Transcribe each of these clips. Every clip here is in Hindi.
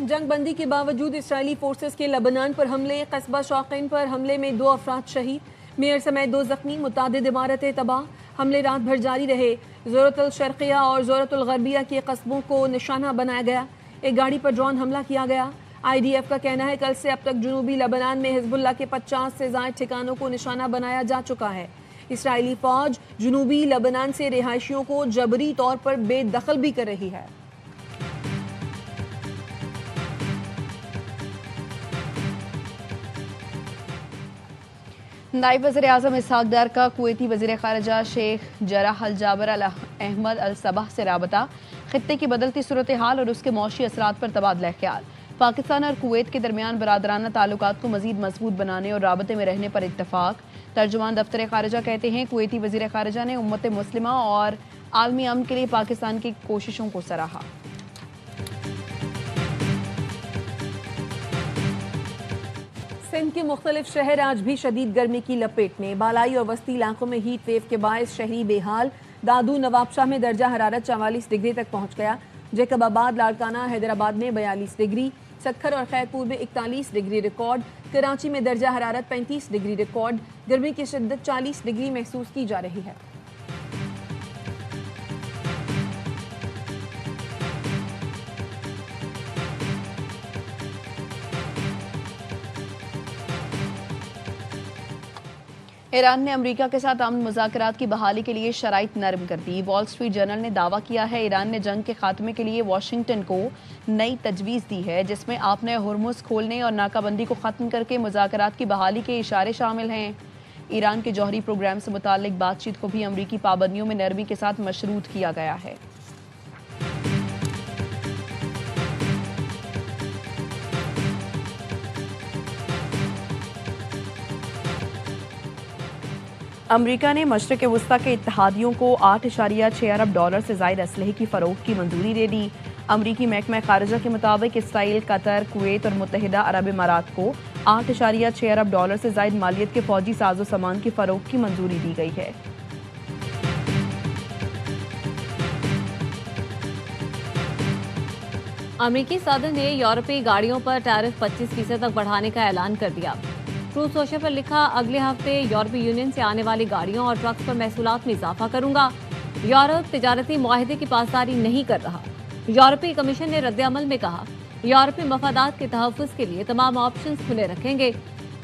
जंग बंदी के बावजूद इसराइली फोर्सेस के लबनान पर हमले, कस्बा शौकीन पर हमले में 2 अफराद शहीद, मेयर समेत 2 जख्मी, मुतादिद इमारतें तबाह। हमले रात भर जारी रहे। ज़ोरतुल शर्किया और ज़ोरतुल गरबिया के कस्बों को निशाना बनाया गया। एक गाड़ी पर ड्रोन हमला किया गया। IDF का कहना है कल से अब तक जुनूबी लबनान में हिजबुल्लाह के 50 से ज़ायद ठिकानों को निशाना बनाया जा चुका है। इसराइली फौज जुनूबी लबनान से रिहायशियों को जबरी तौर पर बेदखल भी कर रही है। नायब वज़ीर आज़म इसहाक डार का कुवैती वज़ीर ख़ारिजा शेख जराह अल जाबर अल अहमद अल सबह से राबता, खित्ते की बदलती सूरत हाल और उसके मौशी असरात पर तबादला ख्याल। पाकिस्तान और कुवैत के दरमियान बरादराना ताल्लुकात को मज़ीद मजबूत बनाने और राबते में रहने पर इत्तफाक। तर्जुमान दफ्तर ख़ारिजा कहते हैं कुवैती वज़ीर ख़ारिजा ने उम्मत मुस्लिमा और आलमी अमन के लिए पाकिस्तान की कोशिशों को सराहा। सिंध के मुख्तलिफ शहर आज भी शदीद गर्मी की लपेट में। बालाई और वस्ती इलाकों में हीट वेव के बायस शहरी बेहाल। दादू नवाबशाह में दर्जा हरारत 44 डिग्री तक पहुंच गया। जैकबाबाद, लाड़काना, हैदराबाद में 42 डिग्री, सक्खर और खैरपुर में 41 डिग्री रिकॉर्ड। कराची में दर्जा हरारत 35 डिग्री रिकॉर्ड। गर्मी की शिद्दत 40 डिग्री महसूस की जा रही है। ईरान ने अमेरिका के साथ अमन मुज़ाकरात की बहाली के लिए शराइत नरम कर दी। वॉल स्ट्रीट जर्नल ने दावा किया है ईरान ने जंग के खात्मे के लिए वाशिंगटन को नई तजवीज़ दी है, जिसमें आपने हुर्मुज़ खोलने और नाकाबंदी को ख़त्म करके मुज़ाकरात की बहाली के इशारे शामिल हैं। ईरान के जौहरी प्रोग्राम से मुताल्लिक बातचीत को भी अमरीकी पाबंदियों में नरमी के साथ मशरूत किया गया है। अमरीका ने मशरिक़ वुस्ता के इत्तेहादियों को 8.6 अरब डॉलर से ज़ायद असलहे की फ़रोख्त की मंजूरी दे दी। अमरीकी महकमा ख़ारिजा के मुताबिक इसराइल, कतर, कुवैत और मुत्तहिदा अरब इमारात को 8.6 अरब डॉलर से ज़ायद मालियत के फ़ौजी साजो सामान की फ़रोख्त की मंजूरी दी गई है। अमरीकी सदर ने यूरोपीय गाड़ियों पर टैरिफ 25% तक बढ़ाने का ऐलान कर दिया। ट्रूथ सोशल पर लिखा, अगले हफ्ते यूरोपीय यूनियन से आने वाली गाड़ियों और ट्रक्स पर महसूलात में इजाफा करूंगा। यूरोप तिजारती मुआहदे की पासदारी नहीं कर रहा। यूरोपीय कमीशन ने रद्द-ए-अमल में कहा, यूरोपीय मफादात के तहफ़्फ़ुज़ के लिए तमाम ऑप्शन खुले रखेंगे।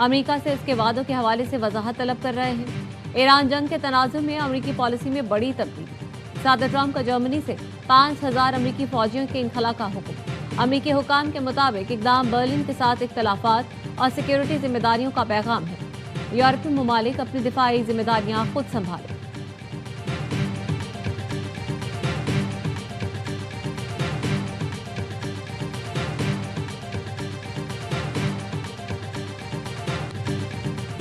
अमरीका से इसके वादों के हवाले से वजाहत तलब कर रहे हैं। ईरान जंग के तनाज़ुर में अमरीकी पॉलिसी में बड़ी तब्दीली। सदर ट्रंप का जर्मनी से 5000 अमरीकी फौजियों के इनखला का हुक्म। अमरीकी हुकाम के मुताबिक इक़दाम बर्लिन के साथ इख्तलाफात और सिक्योरिटी जिम्मेदारियों का पैगाम है। यूरोपीय ममालिक अपनी दिफाई जिम्मेदारियां खुद संभालें।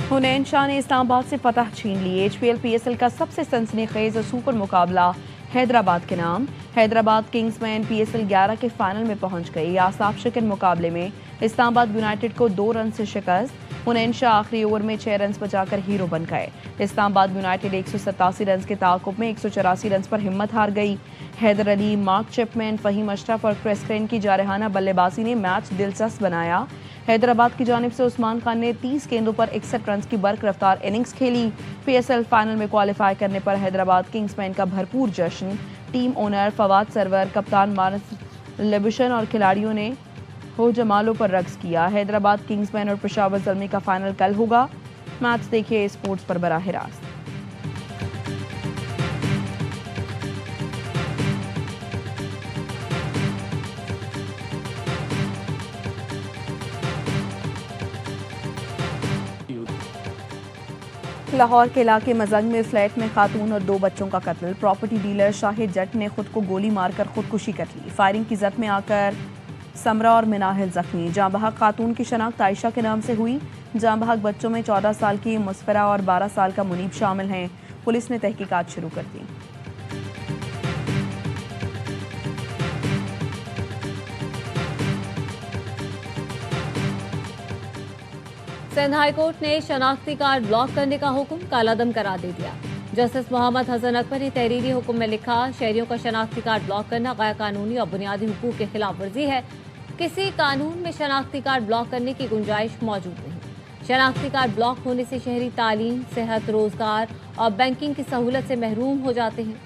हुनैन शाह ने इस्लामाबाद से फतह छीन ली। HPL PSL का सबसे सनसनीखेज और सुपर मुकाबला हैदराबाद के नाम। हैदराबाद किंग्समैन PSL 11 के फाइनल में पहुंच गई। आसाफ शिकन मुकाबले में इस्लामाबाद यूनाइटेड को 2 रन से शिकस्त। हुनैन शाह आखिरी ओवर में 6 रन बचाकर हीरो बन गए। इस्लामाबाद यूनाइटेड 187 रन के ताक़ुब में 184 रन पर हिम्मत हार गई। हैदर अली, मार्क चिपमैन, फ़हीम अशरफ और क्रिस क्रेन की जारहाना बल्लेबाजी ने मैच दिलचस्प बनाया। हैदराबाद की जानिब से उस्मान खान ने 30 गेंदों पर 61 रन की बर्क रफ्तार इनिंग्स खेली। PSL फाइनल में क्वालिफाई करने पर हैदराबाद किंग्समैन का भरपूर जश्न। टीम ओनर फवाद सरवर, कप्तान मानस लेबुशन और खिलाड़ियों ने हो जमालों पर रक्स किया। हैदराबाद किंग्समैन और पेशावर ज़ल्मी का फाइनल कल होगा। मैच देखिए स्पोर्ट्स पर बराह रास्त। लाहौर के इलाके मजंग में फ्लैट में खातून और 2 बच्चों का कत्ल। प्रॉपर्टी डीलर शाहिद जट ने खुद को गोली मारकर खुदकुशी कर ली। फायरिंग की जद में आकर समरा और मिनाहिल जख्मी। जाँ बहक खातून की शनाख्त आयशा के नाम से हुई। जाँ बहक बच्चों में 14 साल की मुस्फरा और 12 साल का मुनीब शामिल हैं। पुलिस ने तहकीकात शुरू कर दी। सिंध हाई कोर्ट ने शनाख्ती कार्ड ब्लॉक करने का हुक्म कालादम करार दे दिया। जस्टिस मोहम्मद हसन अकबर ने तहरीरी हुक्म में लिखा, शहरियों का शनाख्ती कार्ड ब्लॉक करना गैर कानूनी और बुनियादी हुकूक के खिलाफ वर्जी है। किसी कानून में शनाख्ती कार्ड ब्लॉक करने की गुंजाइश मौजूद नहीं। शनाख्ती कार्ड ब्लॉक होने से शहरी तालीम, सेहत, रोजगार और बैंकिंग की सहूलत से महरूम हो जाते हैं।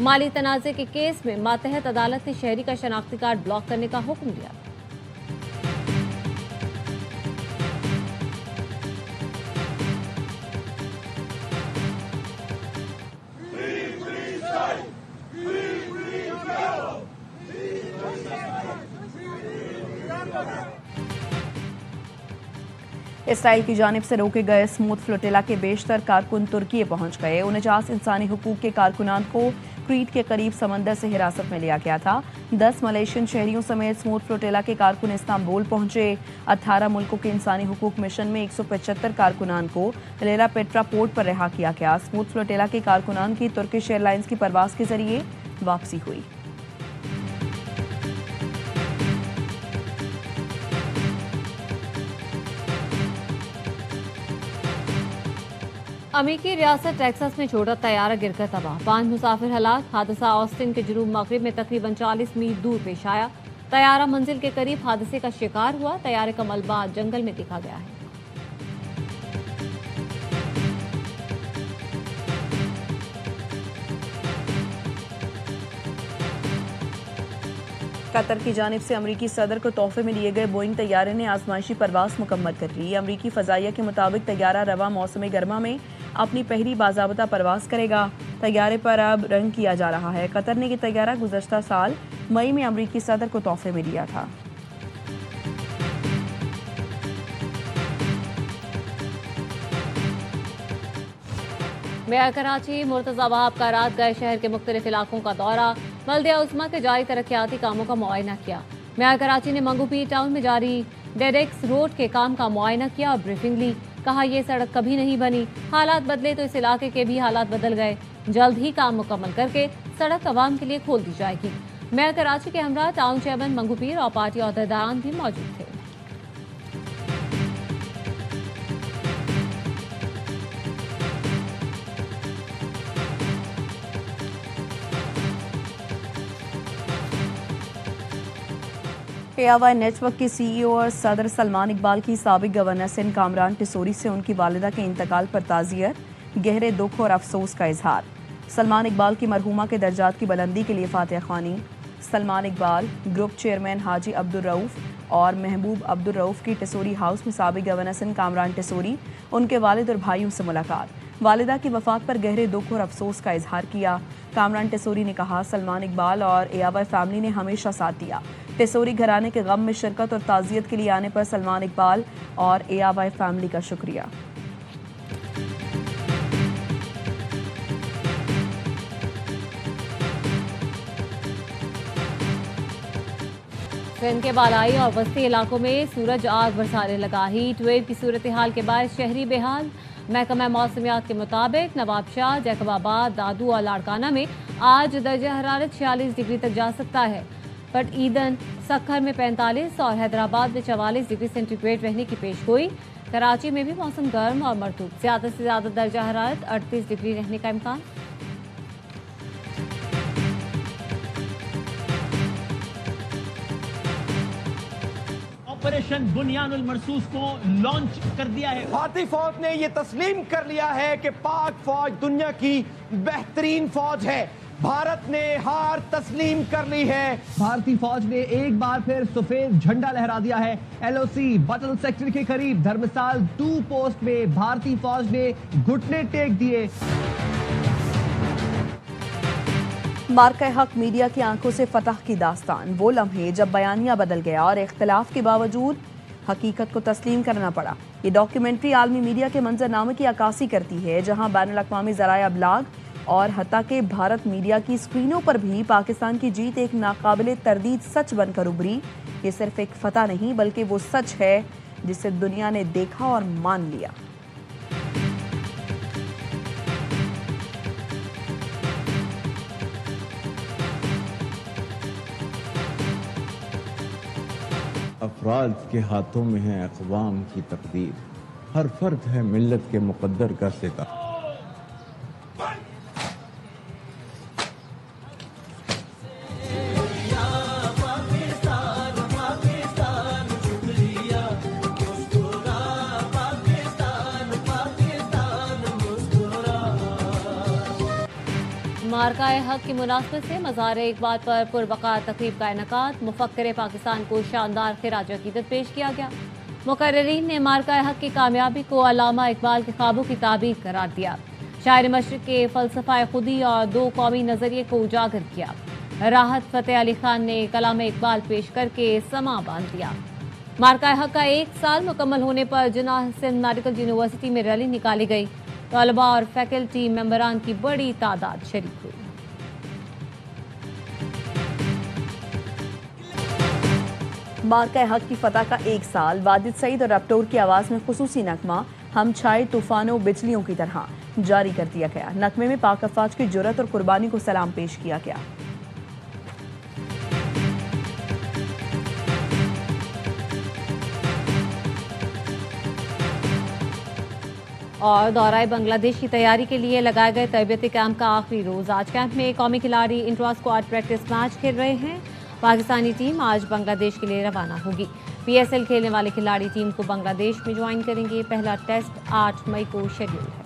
माली तनाज़े के केस में मातहत अदालत ने शहरी का शनाख्ती कार्ड ब्लॉक करने का हुक्म दिया। इसराइल की जानिब से रोके गए स्मूथ फ्लोटिला के बेशतर कारकुन तुर्की पहुंच गए। 49 इंसानी हुकूक के कारकुनान को क्रीट के करीब समंदर से हिरासत में लिया गया था। 10 मलेशियन शहरियों समेत स्मूथ फ्लोटिला के कारकुन इस्तांबुल पहुंचे। 18 मुल्कों के इंसानी हुकूक मिशन में 175 कारकुनान को लेरा पेट्रा पोर्ट पर रिहा किया गया। स्मूथ फ्लोटिला के कारकुनान की तुर्किश एयरलाइंस की परवाज के जरिए वापसी हुई। अमेरिकी रियासत टेक्सास में छोटा तैयारा गिरकर तबाह, 5 मुसाफिर हलाक। हादसा ऑस्टिन के जुनूब मगरिब में तकरीबन 40 मील दूर पेश आया। तैयारा मंजिल के करीब हादसे का शिकार हुआ। तैयारे का मलबा जंगल में देखा गया है। कतर की जानिब से अमरीकी सदर को तोहफे में लिए गए बोइंग तैयारे ने आजमाइशी परवाज मुकम्मल कर ली। अमरीकी फजाइया के मुताबिक तैयारा रवा मौसम गर्मा में अपनी पहली बाज़ाबता परवाज करेगा। तैयारे पर अब रंग किया जा रहा है। कतर ने यह तैयारा गुज़श्ता साल मई में अमरीकी सदर को तोहफे में दिया था। मेयर कराची मुर्तज़ा वहाब का रात गए शहर के मुख्तलिफ इलाकों का दौरा, बल्दिया उस्मा के जारी तरक्याती कामों का मुआयना किया। मेयर कराची ने मंगूपीर टाउन में जारी डेडेक्स रोड के काम का मुआयना किया और ब्रीफिंग ली। कहा यह सड़क कभी नहीं बनी, हालात बदले तो इस इलाके के भी हालात बदल गए। जल्द ही काम मुकम्मल करके सड़क आवाम के लिए खोल दी जाएगी। मेयर कराची के हमरा टाउन चेयरमैन मंगूपीर और पार्टी अहदेदारान भी मौजूद थे। एआवाई नेटवर्क के सीईओ और सदर सलमान इकबाल की साबिक गवर्नर सिंध कामरान टिसोरी से उनकी वालिदा के इंतकाल पर ताज़ियत, गहरे दुख और अफसोस का इजहार। सलमान इकबाल की मरहूमा के दर्जात की बुलंदी के लिए फातिहा ख्वानी। सलमान इकबाल, ग्रुप चेयरमैन हाजी अब्दुल रऊफ और महबूब अब्दुल रऊफ की टिसोरी हाउस में साबिक गवर्नर सिंध कामरान टिसोरी, उनके वालिद और भाइयों से मुलाकात। वालिदा की वफात पर गहरे दुख और अफसोस का इजहार किया। कामरान टिसोरी ने कहा, सलमान इकबाल और एआवाई फैमिली ने हमेशा साथ दिया। टिसोरी घराने के गम में शिरकत और ताज़ियत के लिए आने पर सलमान इकबाल और एआवाई फैमिली का शुक्रिया। सिंध के बालाई और वस्ती इलाकों में सूरज आग बरसाने लगा। हीट वेव की सूरत हाल के बाद शहरी बेहाल। महकमा मौसमियात के मुताबिक नवाबशाह, जैकबाबाद, दादू और लाड़काना में आज दर्जा हरारत 46 डिग्री तक जा सकता है। बट ईदन, सक्खर में 45 और हैदराबाद में 44 डिग्री सेंटीग्रेड रहने की पेशगोई। कराची में भी मौसम गर्म और मरतूब, ज़्यादा से ज़्यादा दर्जा हरारत 38 डिग्री रहने का इम्कान। ऑपरेशन बुनियानुल मरसूस को लॉन्च कर दिया है। भारतीय फौज ने यह तस्लीम कर लिया है कि पाक फौज दुनिया की बेहतरीन फौज है। भारत ने हार तस्लीम कर ली है। भारतीय फौज ने एक बार फिर सफेद झंडा लहरा दिया है। एलओसी बटल सेक्टर के करीब धर्मसाल 2 पोस्ट में भारतीय फौज ने घुटने टेक दिए। मार्का हक मीडिया की आंखों से फतह की दास्तान, वो लम्हे जब बयानिया बदल गया और इख्तिलाफ के बावजूद हकीकत को तस्लीम करना पड़ा। ये डॉक्यूमेंट्री आलमी मीडिया के मंजरनामे की अक्कासी करती है, जहां बैनुल-अक़वामी ज़राए अबलाग और हत्ता के भारत मीडिया की स्क्रीनों पर भी पाकिस्तान की जीत एक नाकाबिले तरदीद सच बनकर उभरी। ये सिर्फ एक फतह नहीं बल्कि वो सच है जिसे दुनिया ने देखा और मान लिया। अफराद के हाथों में है अक़वाम की तकदीर, हर फर्द है मिल्लत के मुक़द्दर का सितारा। मार्काए हक की मुनासबत से मज़ार इकबाल पर पुरबका तकरीब का इनेकाद। मुफक्किर पाकिस्तान को शानदार खिराज अकीदत पेश किया गया। मुकर्रीरीन ने मार्काए हक की कामयाबी को अल्लामा इकबाल के ख्वाबों की ताबीर करार दिया। शायर मशरिक के फ़लसफ़ा खुदी और दो कौमी नज़रिए को उजागर किया। राहत फ़तेह अली खान ने कलाम इकबाल पेश करके समा बांध दिया। मार्काए हक का 1 साल मुकम्मल होने पर जिन्ना सिंध मेडिकल यूनिवर्सिटी में रैली निकाली गई। तलबा और फैकल्टी मेंबरान की बड़ी तादाद शरीक हुई। मार्काए हक की फतह का 1 साल। वाजिद सईद और रप्टोर की आवाज़ में खुसूसी नगमा हम छाए तूफानों बिजलियों की तरह जारी कर दिया गया। नगमे में पाक अफवाज की जुर्रत और कुर्बानी को सलाम पेश किया गया। और दौराए बांग्लादेश की तैयारी के लिए लगाए गए तरबियती कैंप का आखिरी रोज। आज कैंप में कौमी खिलाड़ी इंट्रा स्क्वाड प्रैक्टिस मैच खेल रहे हैं। पाकिस्तानी टीम आज बांग्लादेश के लिए रवाना होगी। PSL खेलने वाले खिलाड़ी टीम को बांग्लादेश में ज्वाइन करेंगे। पहला टेस्ट 8 मई को शेड्यूल है।